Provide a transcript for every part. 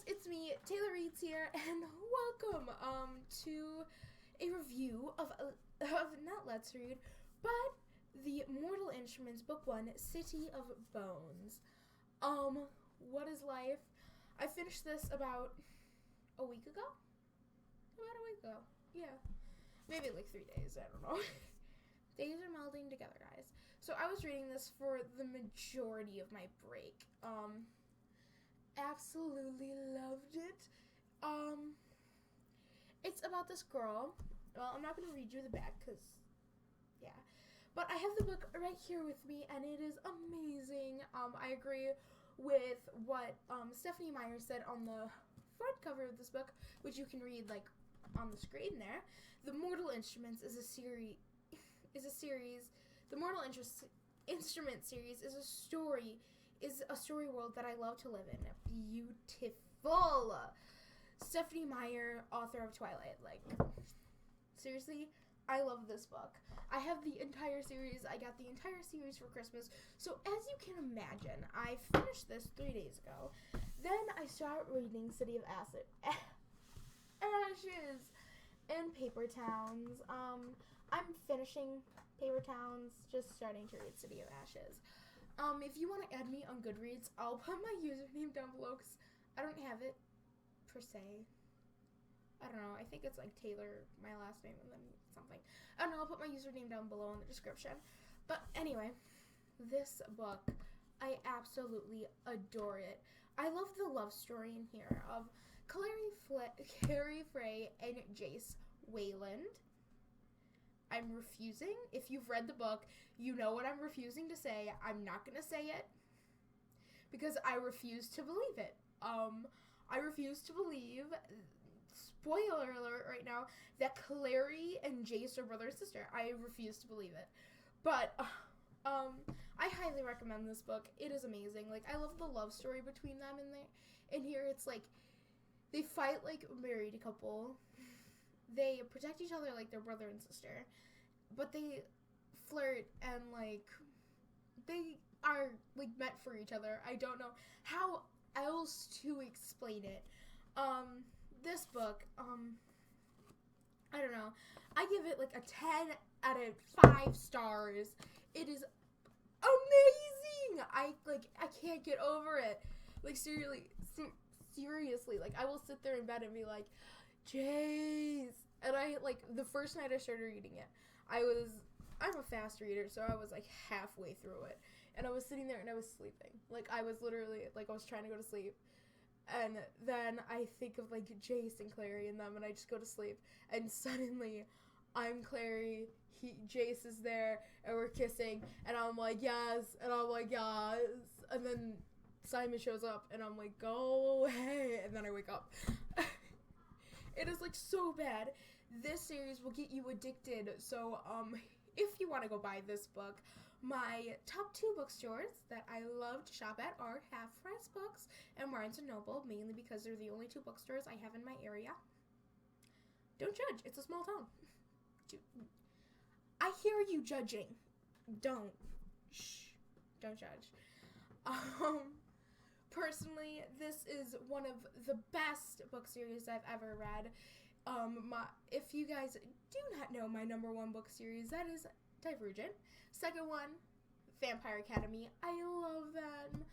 it's me, Taylor Reeds here, and welcome to a review of not Let's Read, but the Mortal Instruments Book 1, City of Bones. What is life? I finished this about a week ago? Yeah. Maybe like 3 days, I don't know. Days are melding together, guys. So I was reading this for the majority of my break. Absolutely loved it. It's about this girl. Well, I'm not going to read you the back because, yeah. But I have the book right here with me, and it is amazing. I agree with what Stephanie Meyer said on the front cover of this book, which you can read like on the screen there. The Mortal Instruments is a series. The Mortal Instrument series is a story world that I love to live in. Beautiful. Stephanie Meyer, author of Twilight. Like, seriously, I love this book. I have the entire series. I got the entire series for Christmas. So as you can imagine, I finished this 3 days ago. Then I start reading City of Ashes and Paper Towns. I'm finishing Paper Towns, just starting to read City of Ashes. If you want to add me on Goodreads, I'll put my username down below because I don't have it per se. I don't know. I think it's like Taylor, my last name, and then something. I don't know. I'll put my username down below in the description. But anyway, this book, I absolutely adore it. I love the love story in here of Carrie Frey and Jace Wayland. I'm refusing. If you've read the book, you know what I'm refusing to say. I'm not going to say it because I refuse to believe it. I refuse to believe, spoiler alert right now, that Clary and Jace are brother and sister. I refuse to believe it. But I highly recommend this book. It is amazing. Like, I love the love story between them in here. It's like they fight like a married couple. They protect each other like they're brother and sister, but they flirt and like they are like meant for each other. I don't know how else to explain it. This book, I don't know. I give it like a 10 out of 5 stars. It is amazing. I can't get over it. Like seriously, like I will sit there in bed and be like, Jace. And I, like, the first night I started reading it, I'm a fast reader, so I was, like, halfway through it. And I was sitting there and I was sleeping. Like, I was literally, like, I was trying to go to sleep. And then I think of, like, Jace and Clary and them, and I just go to sleep. And suddenly, I'm Clary, Jace is there, and we're kissing. And I'm like, yes. And I'm like, yes. And then Simon shows up, and I'm like, go away. And then I wake up. It is, like, so bad. This series will get you addicted. So, if you want to go buy this book, my top 2 bookstores that I love to shop at are Half Price Books and Barnes & Noble, mainly because they're the only 2 bookstores I have in my area. Don't judge. It's a small town. I hear you judging. Don't. Shh. Don't judge. Personally, this is one of the best book series I've ever read. If you guys do not know my number 1 book series, that is Divergent. Second one, Vampire Academy. I love them.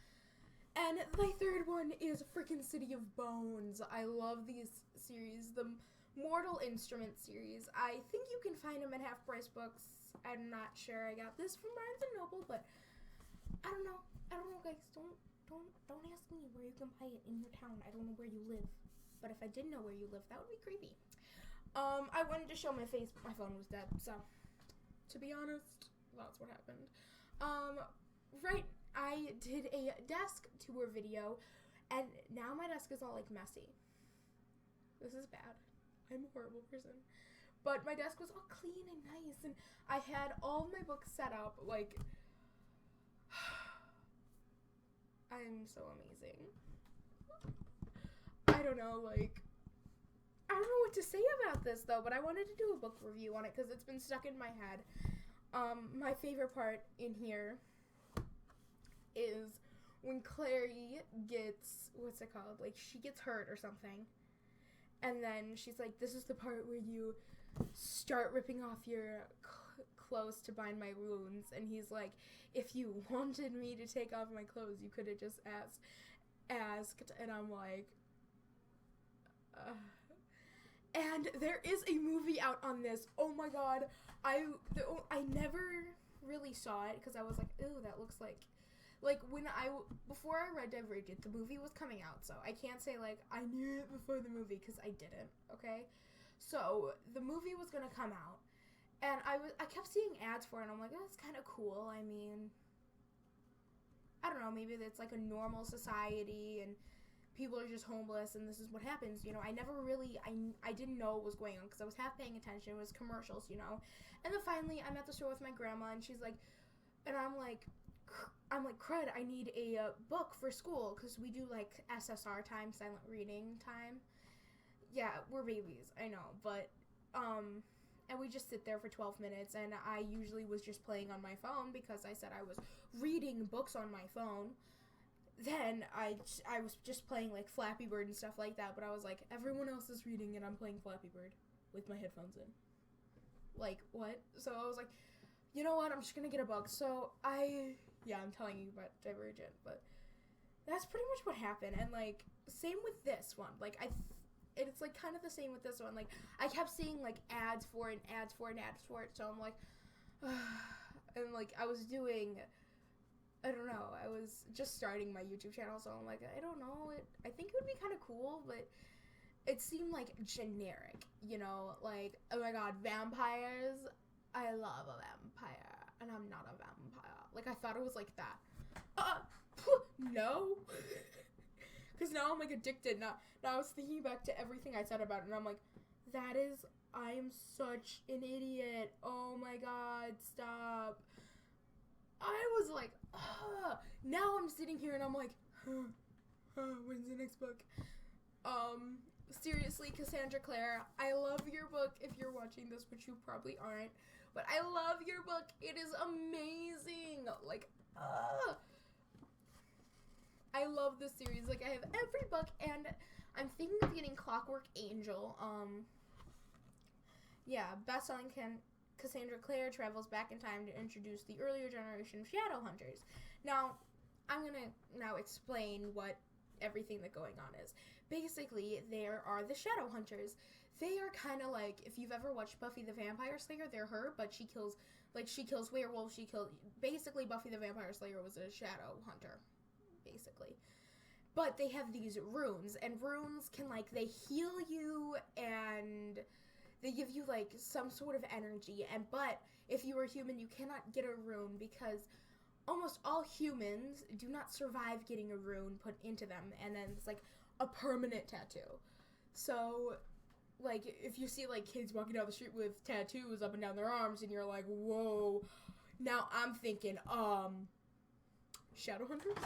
And my third one is freaking City of Bones. I love these series. The Mortal Instrument series. I think you can find them at Half Price Books. I'm not sure. I got this from Barnes & Noble, but I don't know, guys. Don't ask me where you can buy it in your town. I don't know where you live. But if I didn't know where you live, that would be creepy. I wanted to show my face, but my phone was dead. So, to be honest, that's what happened. I did a desk tour video, and now my desk is all, like, messy. This is bad. I'm a horrible person. But my desk was all clean and nice, and I had all my books set up, like... I'm so amazing. I don't know what to say about this, though, but I wanted to do a book review on it because it's been stuck in my head. My favorite part in here is when Clary gets, what's it called? Like, she gets hurt or something. And then she's like, this is the part where you start ripping off your clothes to bind my wounds. And he's like, if you wanted me to take off my clothes, you could have just asked. And I'm like, And there is a movie out on this. Oh my god. I never really saw it because I was like, ew, that looks like before I read Divergent, the movie was coming out, so I can't say, like, I knew it before the movie, because I didn't, okay? So, the movie was gonna come out, and I kept seeing ads for it, and I'm like, oh, that's kind of cool. I mean, I don't know, maybe it's like a normal society, and people are just homeless, and this is what happens, you know? I never really, I didn't know what was going on, because I was half paying attention. It was commercials, you know? And then finally, I'm at the store with my grandma, and she's like, and I'm like, crud, I need a book for school, because we do, like, SSR time, silent reading time. Yeah, we're babies, I know, but, and we just sit there for 12 minutes, and I usually was just playing on my phone, because I said I was reading books on my phone. Then I was just playing, like, Flappy Bird and stuff like that, but I was like, everyone else is reading, and I'm playing Flappy Bird with my headphones in. Like, what? So I was like, you know what, I'm just gonna get a book. So yeah, I'm telling you about Divergent, but that's pretty much what happened. And, like, same with this one. Like, it's, like, kind of the same with this one. Like, I kept seeing, like, ads for it, and ads for it, and ads for it, so I'm like, and, like, I was doing, I don't know, I was just starting my YouTube channel, so I'm like, I don't know, I think it would be kind of cool, but it seemed, like, generic, you know, like, oh my god, vampires, I love a vampire, and I'm not a vampire. Like, I thought it was like that. No. Because now I'm, like, addicted. Now I was thinking back to everything I said about it, and I'm like, I am such an idiot. Oh my god, stop. I was like, now I'm sitting here, and I'm like, when's the next book? Seriously, Cassandra Clare, I love your book if you're watching this, which you probably aren't. But I love your book. It is amazing. Like, I love this series. Like, I have every book, and I'm thinking of getting Clockwork Angel. Yeah, best-selling Cassandra Clare travels back in time to introduce the earlier generation of Shadowhunters. Now, I'm gonna now explain what everything that's going on is. Basically, there are the Shadowhunters. They are kind of like, if you've ever watched Buffy the Vampire Slayer, they're her, but she kills werewolves, basically Buffy the Vampire Slayer was a shadow hunter, basically. But they have these runes, and runes can, like, they heal you, and they give you, like, some sort of energy, but if you are human, you cannot get a rune, because almost all humans do not survive getting a rune put into them, and then it's, like, a permanent tattoo. So, like, if you see, like, kids walking down the street with tattoos up and down their arms, and you're like, whoa, now I'm thinking, Shadowhunters?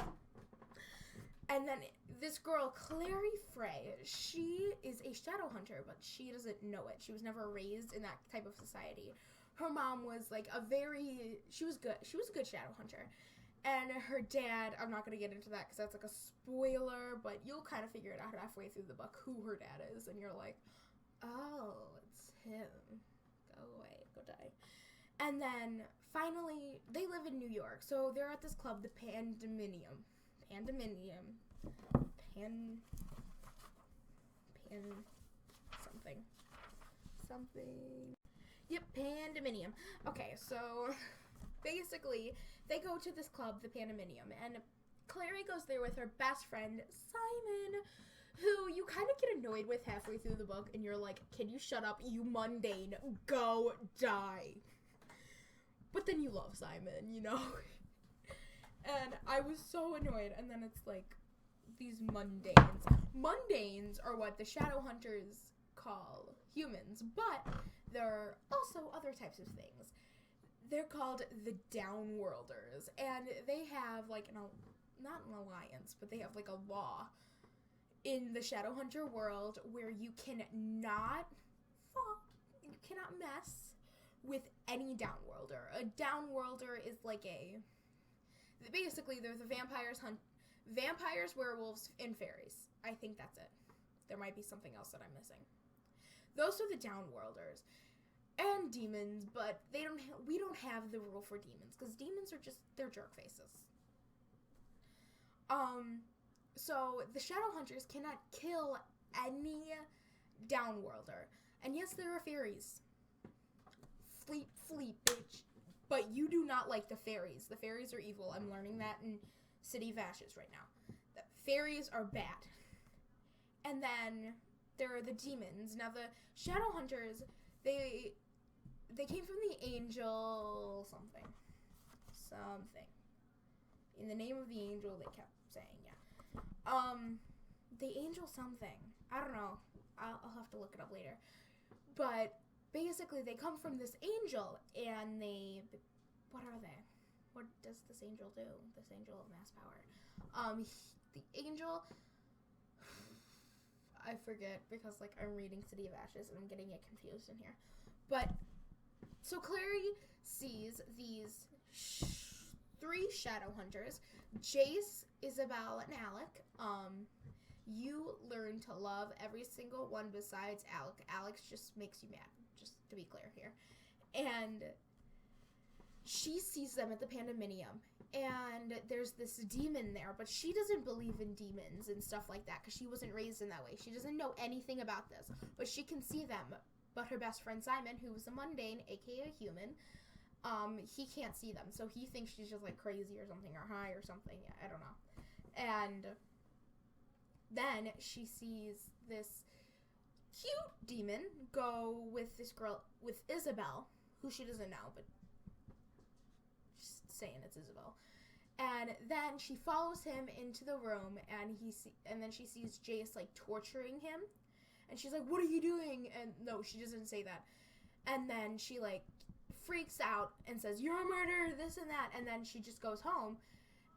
And then this girl, Clary Frey, she is a Shadowhunter, but she doesn't know it. She was never raised in that type of society. Her mom was, like, she was good. She was a good Shadowhunter. And her dad, I'm not going to get into that because that's, like, a spoiler, but you'll kind of figure it out halfway through the book who her dad is, and you're like, oh, it's him. Go away. Go die. And then, finally, they live in New York, so they're at this club, the Pandemonium. Something. Yep, Pandemonium. Okay, so basically, they go to this club, the Pandemonium, and Clary goes there with her best friend, Simon, who you kind of get annoyed with halfway through the book, and you're like, can you shut up, you mundane, go die. But then you love Simon, you know? And I was so annoyed, and then it's like, these mundanes. Mundanes are what the Shadowhunters call humans, but there are also other types of things. They're called the Downworlders, and they have, like, not an alliance, but they have, like, a law in the Shadowhunter world where you cannot mess with any Downworlder. A Downworlder is like basically, they're the vampires vampires, werewolves, and fairies. I think that's it. There might be something else that I'm missing. Those are the downworlders. And demons, but we don't have the rule for demons, because demons are just, they're jerk faces. So the shadow hunters cannot kill any downworlder. And yes, there are fairies. Fleet, bitch. But you do not like the fairies. The fairies are evil. I'm learning that in City of Ashes right now. The fairies are bad. And then there are the demons. Now the shadow hunters, they came from the angel something. In the name of the angel, they kept saying, yeah. The angel something. I don't know. I'll have to look it up later. But basically, they come from this angel, and what are they? What does this angel do? This angel of mass power. The angel, I forget, because, like, I'm reading City of Ashes, and I'm getting it confused in here. But, so Clary sees these 3 shadow hunters, Jace, Isabel, and Alec. You learn to love every single one besides Alec. Alex just makes you mad, just to be clear here. And she sees them at the Pandemonium, and there's this demon there, but she doesn't believe in demons and stuff like that, because she wasn't raised in that way. She doesn't know anything about this, but she can see them. But her best friend Simon, who was a mundane, aka a human, he can't see them, so he thinks she's just, like, crazy or something, or high or something. I don't know. And then she sees this cute demon go with this girl, with Isabel, who she doesn't know, but she's saying it's Isabel. And then she follows him into the room, and then she sees Jace, like, torturing him. And she's like, what are you doing? And no, she doesn't say that. And then she, like, freaks out and says, you're a murderer, this and that. And then she just goes home.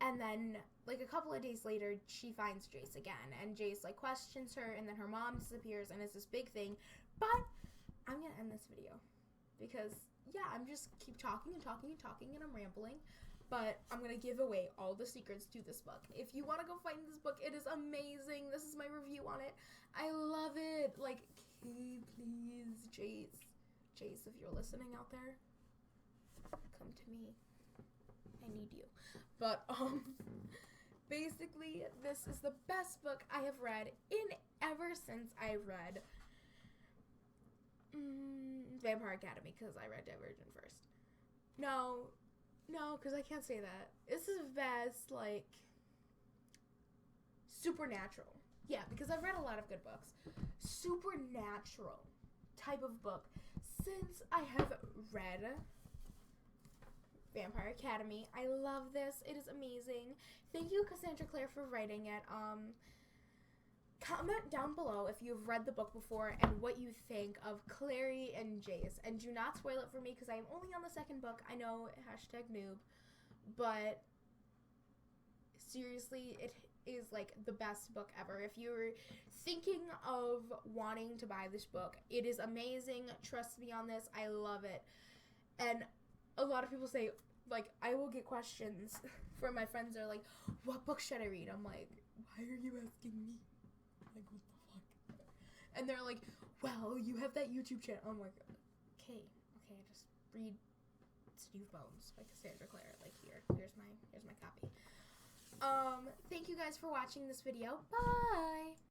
And then, like, a couple of days later, she finds Jace again. And Jace, like, questions her, and then her mom disappears, and it's this big thing. But I'm going to end this video. Because, yeah, I'm just keep talking, and I'm rambling. But I'm going to give away all the secrets to this book. If you want to go find this book, it is amazing. This is my review on it. I love it. Like, please, Jace, if you're listening out there, come to me. I need you. But, basically, this is the best book I have read ever since I read Vampire Academy, because I read Divergent first. No, because I can't say that. This is best, like, Supernatural. Yeah, because I've read a lot of good books. Supernatural type of book. Since I have read Vampire Academy, I love this. It is amazing. Thank you, Cassandra Clare, for writing it. Comment down below if you've read the book before and what you think of Clary and Jace. And do not spoil it for me, because I am only on the 2nd book. I know, #noob. But seriously, it is, like, the best book ever. If you're thinking of wanting to buy this book, it is amazing. Trust me on this. I love it. And a lot of people say, like, I will get questions from my friends. They're like, what book should I read? I'm like, why are you asking me? Like, what the fuck? And they're like, well, you have that YouTube channel. I'm like, okay, just read Steve Bones by Cassandra Clare. Like, here's my copy. Thank you guys for watching this video. Bye!